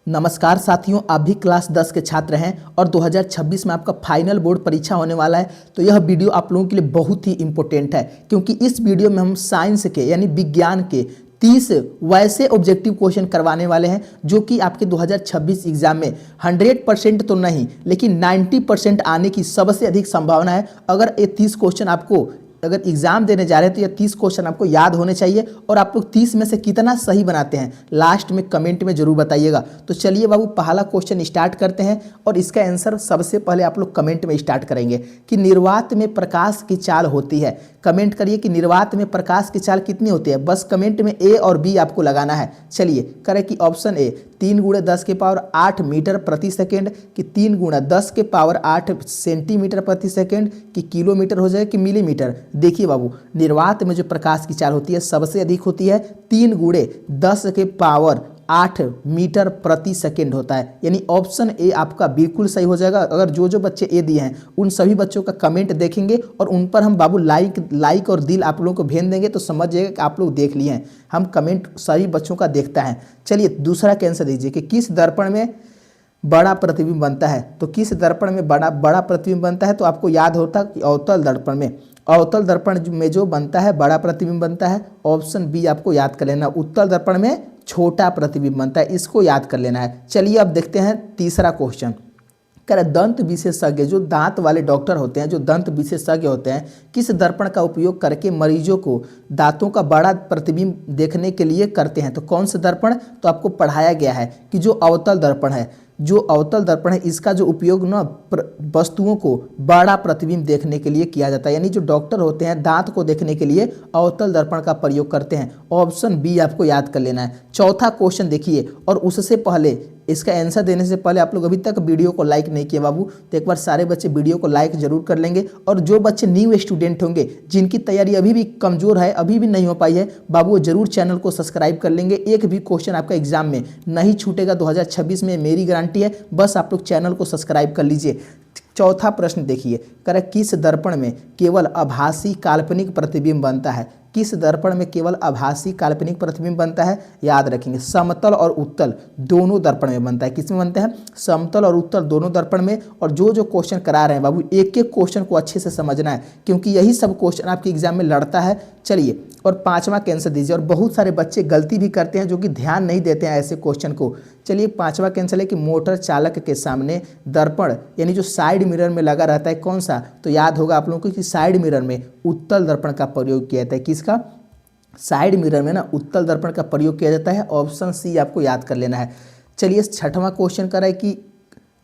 नमस्कार साथियों, आप भी क्लास 10 के छात्र हैं और 2026 में आपका फाइनल बोर्ड परीक्षा होने वाला है। तो यह वीडियो आप लोगों के लिए बहुत ही इंपॉर्टेंट है, क्योंकि इस वीडियो में हम साइंस के यानी विज्ञान के 30 वैसे ऑब्जेक्टिव क्वेश्चन करवाने वाले हैं जो कि आपके 2026 एग्जाम में 100% तो नहीं लेकिन 90% आने की सबसे अधिक संभावना है। अगर ये 30 क्वेश्चन आपको अगर एग्जाम देने जा रहे हैं तो ये 30 क्वेश्चन आपको याद होने चाहिए और आप लोग 30 में से कितना सही बनाते हैं लास्ट में कमेंट में जरूर बताइएगा। तो चलिए बाबू, पहला क्वेश्चन स्टार्ट करते हैं और इसका आंसर सबसे पहले आप लोग कमेंट में स्टार्ट करेंगे कि निर्वात में प्रकाश की चाल होती है। कमेंट करिए कि निर्वात में प्रकाश की चाल कितनी होती है। बस कमेंट में ए और बी आपको लगाना है। चलिए करें कि ऑप्शन ए 3 × 10 के पावर 8 मीटर प्रति सेकेंड, कि 3 × 10 के पावर 8 सेंटीमीटर प्रति सेकेंड, कि किलोमीटर हो जाए कि मिलीमीटर। देखिए बाबू, निर्वात में जो प्रकाश की चाल होती है सबसे अधिक होती है 3 × 10 के पावर 8 मीटर प्रति सेकेंड होता है। यानी ऑप्शन ए आपका बिल्कुल सही हो जाएगा। अगर जो जो बच्चे ए दिए हैं उन सभी बच्चों का कमेंट देखेंगे और उन पर हम बाबू लाइक और दिल आप लोगों को भेज देंगे तो समझ जाइएगा कि आप लोग देख लिए हैं। हम कमेंट सभी बच्चों का देखता है। चलिए दूसरा कैंसर दीजिए कि किस दर्पण में बड़ा प्रतिबिंब बनता है। तो किस दर्पण में बड़ा प्रतिबिंब बनता है, तो आपको याद होता कि अवतल दर्पण में। अवतल दर्पण में जो बनता है बड़ा प्रतिबिंब बनता है। ऑप्शन बी आपको याद कर लेना। उत्तल दर्पण में छोटा प्रतिबिंब बनता है, इसको याद कर लेना है। चलिए अब देखते हैं तीसरा क्वेश्चन। कह रहा दंत विशेषज्ञ जो दांत वाले डॉक्टर होते हैं, जो दंत विशेषज्ञ होते हैं, किस दर्पण का उपयोग करके मरीजों को दांतों का बड़ा प्रतिबिंब देखने के लिए करते हैं। तो कौन सा दर्पण, तो आपको पढ़ाया गया है कि जो अवतल दर्पण है, जो अवतल दर्पण है इसका जो उपयोग ना वस्तुओं को बड़ा प्रतिबिंब देखने के लिए किया जाता है। यानी जो डॉक्टर होते हैं दांत को देखने के लिए अवतल दर्पण का प्रयोग करते हैं। ऑप्शन बी आपको याद कर लेना है। चौथा क्वेश्चन देखिए, और उससे पहले इसका आंसर देने से पहले आप लोग अभी तक वीडियो को लाइक नहीं किए बाबू, तो एक बार सारे बच्चे वीडियो को लाइक जरूर कर लेंगे। और जो बच्चे न्यू स्टूडेंट होंगे जिनकी तैयारी अभी भी कमजोर है, अभी भी नहीं हो पाई है बाबू, वो जरूर चैनल को सब्सक्राइब कर लेंगे। एक भी क्वेश्चन आपका एग्जाम में नहीं छूटेगा 2026 में, मेरी गारंटी है। बस आप लोग चैनल को सब्सक्राइब कर लीजिए। चौथा प्रश्न देखिए, कह किस दर्पण में केवल आभासी काल्पनिक प्रतिबिंब बनता है। किस दर्पण में केवल आभासी काल्पनिक प्रतिबिंब बनता है, याद रखेंगे समतल और उत्तल दोनों दर्पण में बनता है। किस में बनता है, समतल और उत्तल दोनों दर्पण में। और जो जो क्वेश्चन करा रहे हैं बाबू, एक एक क्वेश्चन को अच्छे से समझना है, क्योंकि यही सब क्वेश्चन आपके एग्जाम में लड़ता है। चलिए और पांचवा कैंसर दीजिए। और बहुत सारे बच्चे गलती भी करते हैं जो कि ध्यान नहीं देते हैं ऐसे क्वेश्चन को। चलिए पांचवा कैंसर है कि मोटर चालक के सामने दर्पण यानी जो साइड मिरर में लगा रहता है कौन सा, तो याद होगा आप लोगों को कि साइड मिरर में उत्तल दर्पण का प्रयोग किया जाता है। किसका, साइड मिरर में ना उत्तल दर्पण का प्रयोग किया जाता है। ऑप्शन सी आपको याद कर लेना है। चलिए छठवां क्वेश्चन कर रहा है कि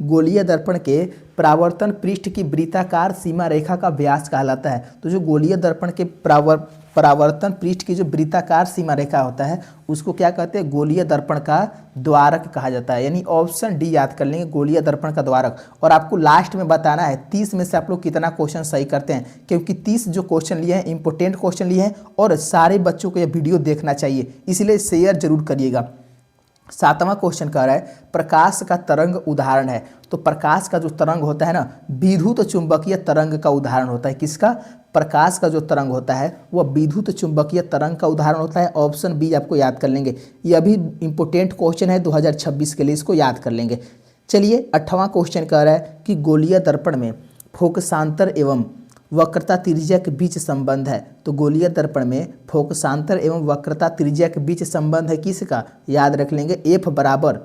गोलीय दर्पण के परावर्तन पृष्ठ की वृत्ताकार सीमा रेखा का व्यास कहलाता है। तो जो गोलीय दर्पण के परावर्तन पृष्ठ की जो वृत्ताकार सीमा रेखा होता है उसको क्या कहते हैं, गोलीय दर्पण का द्वारक कहा जाता है। यानी ऑप्शन डी याद कर लेंगे, गोलीय दर्पण का द्वारक। और आपको लास्ट में बताना है 30 में से आप लोग कितना क्वेश्चन सही करते हैं, क्योंकि 30 जो क्वेश्चन लिए हैं इंपॉर्टेंट क्वेश्चन लिए हैं और सारे बच्चों को यह वीडियो देखना चाहिए, इसलिए शेयर जरूर करिएगा। सातवां क्वेश्चन कह रहा है प्रकाश का तरंग उदाहरण है। तो प्रकाश का जो तरंग होता है ना, विद्युत चुंबकीय तरंग का उदाहरण होता है। किसका, प्रकाश का जो तरंग होता है वह विद्युत चुंबकीय तरंग का उदाहरण होता है। ऑप्शन बी आपको याद कर लेंगे। यह भी इंपॉर्टेंट क्वेश्चन है 2026 के लिए, इसको याद कर लेंगे। चलिए 8वां क्वेश्चन कह रहा है कि गोलीय दर्पण में फोकसांतर एवं वक्रता त्रिज्या के बीच संबंध है। तो गोलीय दर्पण में फोकसांतर एवं वक्रता त्रिज्या के बीच संबंध है किसका, याद रख लेंगे F बराबर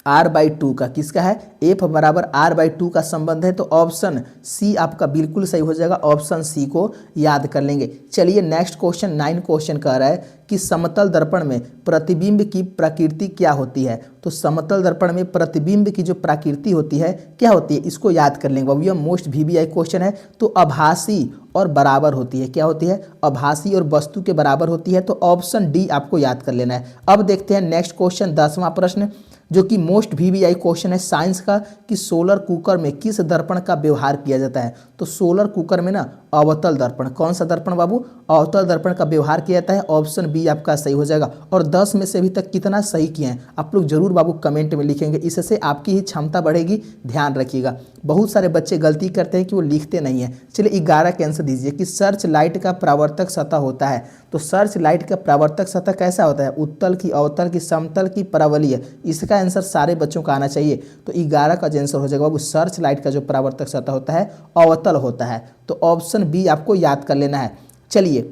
R/2 का। किसका है, F बराबर R/2 का संबंध है। तो ऑप्शन सी आपका बिल्कुल सही हो जाएगा। ऑप्शन सी को याद कर लेंगे। चलिए नेक्स्ट क्वेश्चन 9 क्वेश्चन कह रहा है कि समतल दर्पण में प्रतिबिंब की प्रकृति क्या होती है। तो समतल दर्पण में प्रतिबिंब की जो प्रकृति होती है क्या होती है, इसको याद कर लेंगे। ये मोस्ट VBI क्वेश्चन है। तो आभासी और बराबर होती है। क्या होती है, आभासी और वस्तु के बराबर होती है। तो ऑप्शन डी आपको याद कर लेना है। अब देखते हैं नेक्स्ट क्वेश्चन 10वां प्रश्न, जो कि मोस्ट VBI क्वेश्चन है साइंस का, कि सोलर कुकर में किस दर्पण का व्यवहार किया जाता है। तो सोलर कुकर में ना अवतल दर्पण। कौन सा दर्पण बाबू? अवतल दर्पण का व्यवहार किया जाता है। ऑप्शन बी आपका सही हो जाएगा। और 10 में से अभी तक कितना सही किए हैं आप लोग जरूर बाबू कमेंट में लिखेंगे, इससे आपकी ही क्षमता बढ़ेगी, ध्यान रखिएगा। बहुत सारे बच्चे गलती करते हैं कि वो लिखते नहीं हैं। चलिए 11 का आंसर दीजिए कि सर्च लाइट का परावर्तक सतह होता है। तो सर्च लाइट का परावर्तक सतह कैसा होता है? उत्तल की, अवतल की, समतल की, परवलयीय। इसका आंसर सारे बच्चों का आना चाहिए। तो 11 का जो आंसर हो जाएगा बाबू, सर्च लाइट का जो परावर्तक सतह होता है अवतल होता है। तो ऑप्शन बी आपको याद कर लेना है। चलिए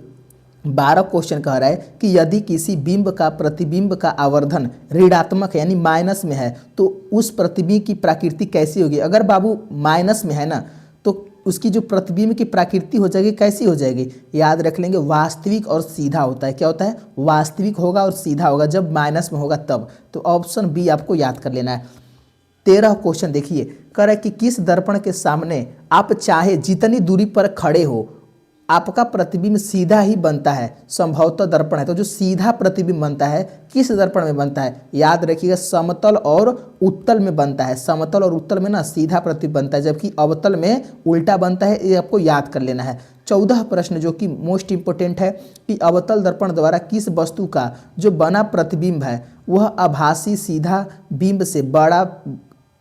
12 क्वेश्चन कह रहा है कि यदि किसी बिंब का प्रतिबिंब का आवर्धन ऋणात्मक यानी माइनस में है तो उस प्रतिबिंब की प्रकृति कैसी होगी? अगर बाबू माइनस में है ना तो उसकी जो प्रतिबिंब की प्रकृति हो जाएगी कैसी हो जाएगी? याद रख लेंगे, वास्तविक और सीधा होता है। क्या होता है? वास्तविक होगा और सीधा होगा जब माइनस में होगा तब। तो ऑप्शन बी आपको याद कर लेना है। 13 क्वेश्चन देखिए, कह रहा है कि किस दर्पण के सामने आप चाहे जितनी दूरी पर खड़े हो आपका प्रतिबिंब सीधा ही बनता है, संभवतः दर्पण है। तो जो सीधा प्रतिबिंब बनता है किस दर्पण में बनता है? याद रखिएगा, समतल और उत्तल में बनता है। समतल और उत्तल में ना सीधा प्रतिबिंब बनता है, जबकि अवतल में उल्टा बनता है। ये आपको याद कर लेना है। 14 प्रश्न जो कि मोस्ट इंपोर्टेंट है कि अवतल दर्पण द्वारा किस वस्तु का जो बना प्रतिबिंब है वह आभासी सीधा बिंब से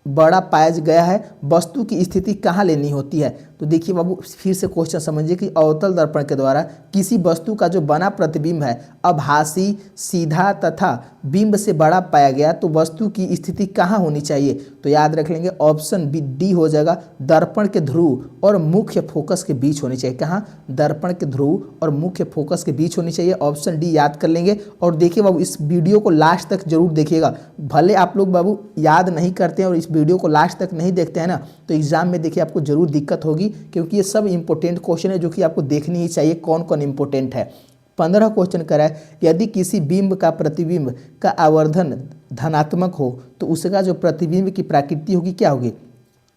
बड़ा पाया गया है, वस्तु की स्थिति कहाँ लेनी होती है? तो देखिए बाबू फिर से क्वेश्चन समझिए कि अवतल दर्पण के द्वारा किसी वस्तु का जो बना प्रतिबिंब है आभासी सीधा तथा बिंब से बड़ा पाया गया तो वस्तु की स्थिति कहाँ होनी चाहिए? तो याद रख लेंगे, ऑप्शन बी डी हो जाएगा, दर्पण के ध्रुव और मुख्य फोकस के बीच होनी चाहिए। कहाँ? दर्पण के ध्रुव और मुख्य फोकस के बीच होनी चाहिए। ऑप्शन डी याद कर लेंगे। और देखिए बाबू इस वीडियो को लास्ट तक जरूर देखिएगा। भले आप लोग बाबू याद नहीं करते हैं और इस वीडियो को लास्ट तक नहीं देखते हैं ना तो एग्जाम में देखिए आपको जरूर दिक्कत होगी, क्योंकि ये सब इंपॉर्टेंट क्वेश्चन है जो कि आपको देखनी ही चाहिए कौन कौन इंपॉर्टेंट है। 15 क्वेश्चन करा है, यदि किसी बिंब का प्रतिबिंब का आवर्धन धनात्मक हो तो उसका जो प्रतिबिंब की प्रकृति होगी क्या होगी?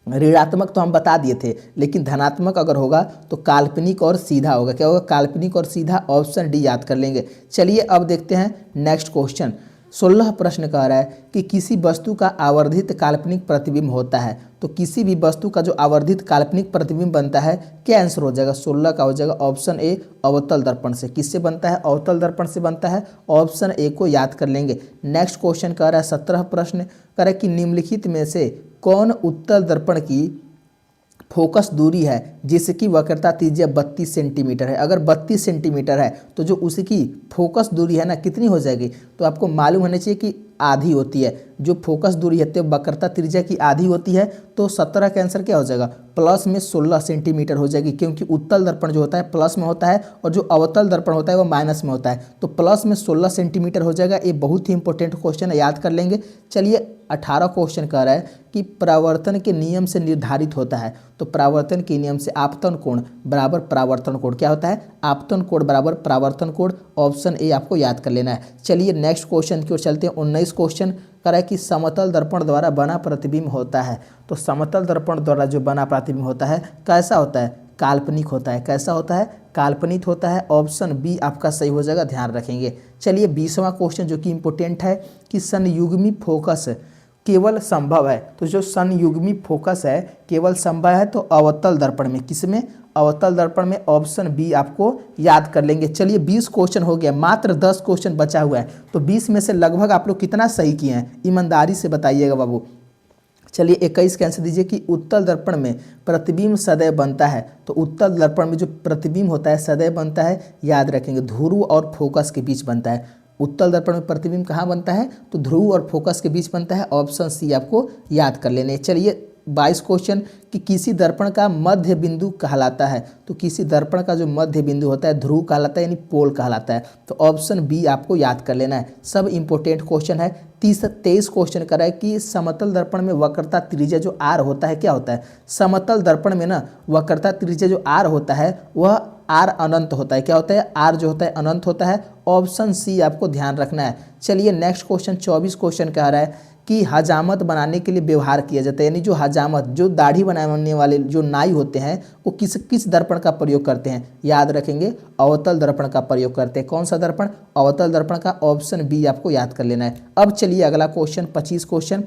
ऋणात्मक तो हम बता दिए थे, लेकिन धनात्मक अगर होगा तो काल्पनिक और सीधा होगा। क्या होगा? काल्पनिक और सीधा। ऑप्शन डी याद कर लेंगे। चलिए अब देखते हैं नेक्स्ट क्वेश्चन। 16 प्रश्न कह रहा है कि किसी वस्तु का आवर्धित काल्पनिक प्रतिबिंब होता है। तो किसी भी वस्तु का जो आवर्धित काल्पनिक प्रतिबिंब बनता है क्या आंसर हो जाएगा? 16 का हो जाएगा ऑप्शन ए, अवतल दर्पण से। किससे बनता है? अवतल दर्पण से बनता है। ऑप्शन ए को याद कर लेंगे। नेक्स्ट क्वेश्चन कह रहा है 17 प्रश्न कह रहा है कि निम्नलिखित में से कौन उत्तल दर्पण की फोकस दूरी है जिसकी वक्रता त्रिज्या 32 सेंटीमीटर है? अगर 32 सेंटीमीटर है तो जो उसकी फोकस दूरी है ना कितनी हो जाएगी? तो आपको मालूम होना चाहिए कि आधी होती है। जो फोकस दूरी है तो वक्रता त्रिज्या की आधी होती है। तो 17 का आंसर क्या हो जाएगा? प्लस में 16 सेंटीमीटर हो जाएगी, क्योंकि उत्तल दर्पण जो होता है प्लस में होता है और जो अवतल दर्पण होता है वो माइनस में होता है। तो प्लस में 16 सेंटीमीटर हो जाएगा। ये बहुत ही इंपॉर्टेंट क्वेश्चन है, याद कर लेंगे। चलिए 18 क्वेश्चन कह रहा है कि परावर्तन के नियम से निर्धारित होता है। तो परावर्तन के नियम से आपतन कोण बराबर परावर्तन कोण क्या होता है? आपतन कोण बराबर परावर्तन कोण। ऑप्शन ए आपको याद कर लेना है। चलिए नेक्स्ट क्वेश्चन की ओर चलते हैं। 19 क्वेश्चन कह रहा है कि समतल दर्पण द्वारा बना प्रतिबिंब होता है। तो समतल दर्पण द्वारा जो बना प्रतिबिंब होता है कैसा होता है? काल्पनिक होता है। कैसा होता है? काल्पनिक होता है। ऑप्शन बी आपका सही हो जाएगा, ध्यान रखेंगे। चलिए 20वां क्वेश्चन जो कि इंपॉर्टेंट है कि संयुग्मी फोकस केवल संभव है। तो जो संयुग्मी फोकस है केवल संभव है तो अवतल दर्पण में। किसमें? अवतल दर्पण में। ऑप्शन बी आपको याद कर लेंगे। चलिए 20 क्वेश्चन हो गया, मात्र 10 क्वेश्चन बचा हुआ है। तो 20 में से लगभग आप लोग कितना सही किए हैं ईमानदारी से बताइएगा बाबू। चलिए 21 का आंसर दीजिए कि उत्तल दर्पण में प्रतिबिंब सदैव बनता है। तो उत्तल दर्पण में जो प्रतिबिंब होता है सदैव बनता है, याद रखेंगे, ध्रुव और फोकस के बीच बनता है। उत्तल दर्पण में प्रतिबिंब कहाँ बनता है? तो ध्रुव और फोकस के बीच बनता है। ऑप्शन सी आपको याद कर लेने। चलिए 22 क्वेश्चन कि किसी दर्पण का मध्य बिंदु कहलाता है। तो किसी दर्पण का जो मध्य बिंदु होता है ध्रुव कहलाता है, यानी पोल कहलाता है। तो ऑप्शन बी आपको याद कर लेना है। सब इंपॉर्टेंट क्वेश्चन है। 23 क्वेश्चन करा है कि समतल दर्पण में वक्रता त्रिज्या जो आर होता है क्या होता है? समतल दर्पण में ना वक्रता त्रिज्या जो आर होता है वह आर अनंत होता है। क्या होता है? आर जो होता है अनंत होता है। ऑप्शन सी आपको ध्यान रखना है। चलिए नेक्स्ट क्वेश्चन 24 क्वेश्चन कह रहा है कि हजामत बनाने के लिए व्यवहार किया जाता है। यानी जो हजामत, जो दाढ़ी बनाने वाले जो नाई होते हैं वो किस किस दर्पण का प्रयोग करते हैं? याद रखेंगे, अवतल दर्पण का प्रयोग करते हैं। कौन सा दर्पण? अवतल दर्पण का। ऑप्शन बी आपको याद कर लेना है। अब चलिए अगला क्वेश्चन 25 क्वेश्चन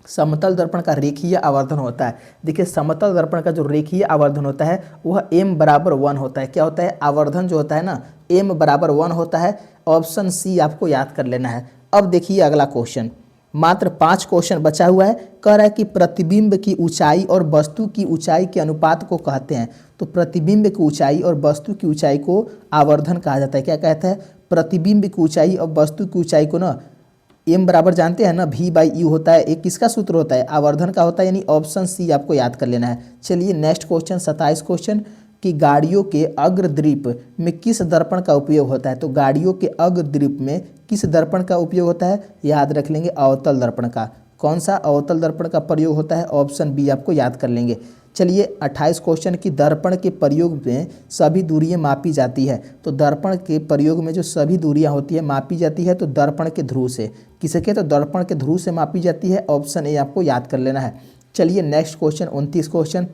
समतल दर्पण का रेखीय आवर्धन होता है। देखिए समतल दर्पण का जो रेखीय आवर्धन होता है वह m बराबर 1 होता है। क्या होता है? आवर्धन जो होता है ना m बराबर 1 होता है। ऑप्शन सी आपको याद कर लेना है। अब देखिए अगला क्वेश्चन, मात्र 5 क्वेश्चन बचा हुआ है। कह रहा है कि प्रतिबिंब की ऊंचाई और वस्तु की ऊंचाई के अनुपात को कहते हैं। तो प्रतिबिंब की ऊंचाई और वस्तु की ऊंचाई को आवर्धन कहा जाता है। क्या कहता है? प्रतिबिंब की ऊंचाई और वस्तु की ऊंचाई को ना m बराबर जानते हैं ना v/u होता है। एक किसका सूत्र होता है? आवर्धन का होता है। यानी ऑप्शन सी आपको याद कर लेना है। चलिए नेक्स्ट क्वेश्चन 27 क्वेश्चन कि गाड़ियों के अग्रदीप में किस दर्पण का उपयोग होता है? तो गाड़ियों के अग्रदीप में किस दर्पण का उपयोग होता है? याद रख लेंगे अवतल दर्पण का। कौन सा अवतल दर्पण का प्रयोग होता है? ऑप्शन बी आपको याद कर लेंगे। चलिए 28 क्वेश्चन की दर्पण के प्रयोग में सभी दूरियां मापी जाती है। तो दर्पण के प्रयोग में जो सभी दूरियां होती है मापी जाती है तो दर्पण के ध्रुव से। किसके? तो दर्पण के ध्रुव से मापी जाती है। ऑप्शन ए आपको याद कर लेना है। चलिए नेक्स्ट क्वेश्चन 29 क्वेश्चन,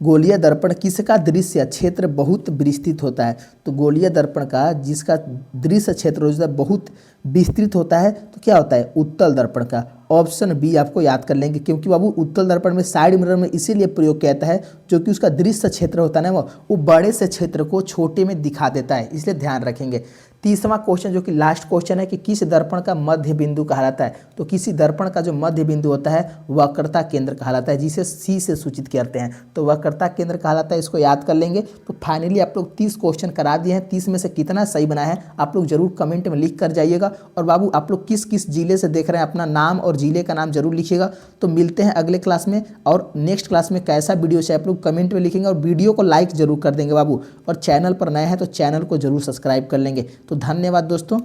गोलीय दर्पण किसका दृश्य क्षेत्र बहुत विस्तृत होता है? तो गोलीय दर्पण का जिसका दृश्य क्षेत्र जो है बहुत विस्तृत होता है तो क्या होता है? उत्तल दर्पण का। ऑप्शन बी आपको याद कर लेंगे, क्योंकि बाबू उत्तल दर्पण में साइड मिरर में इसीलिए प्रयोग किया जाता है जो कि उसका दृश्य क्षेत्र होता है ना वो बड़े से क्षेत्र को छोटे में दिखा देता है, इसलिए ध्यान रखेंगे। 30वां क्वेश्चन जो कि लास्ट क्वेश्चन है कि किस दर्पण का मध्य बिंदु कहलाता है? तो किसी दर्पण का जो मध्य बिंदु होता है वक्रता केंद्र कहलाता है, जिसे सी से सूचित करते हैं। तो वक्रता केंद्र कहलाता है, इसको याद कर लेंगे। तो फाइनली आप लोग 30 क्वेश्चन करा दिए हैं। 30 में से कितना सही बना है आप लोग जरूर कमेंट में लिख कर जाइएगा। और बाबू आप लोग किस किस जिले से देख रहे हैं अपना नाम और जिले का नाम जरूर लिखिएगा। तो मिलते हैं अगले क्लास में, और नेक्स्ट क्लास में कैसा वीडियो चाहिए आप लोग कमेंट में लिखेंगे, और वीडियो को लाइक जरूर कर देंगे बाबू। और चैनल पर नए हैं तो चैनल को जरूर सब्सक्राइब कर लेंगे। तो धन्यवाद दोस्तों।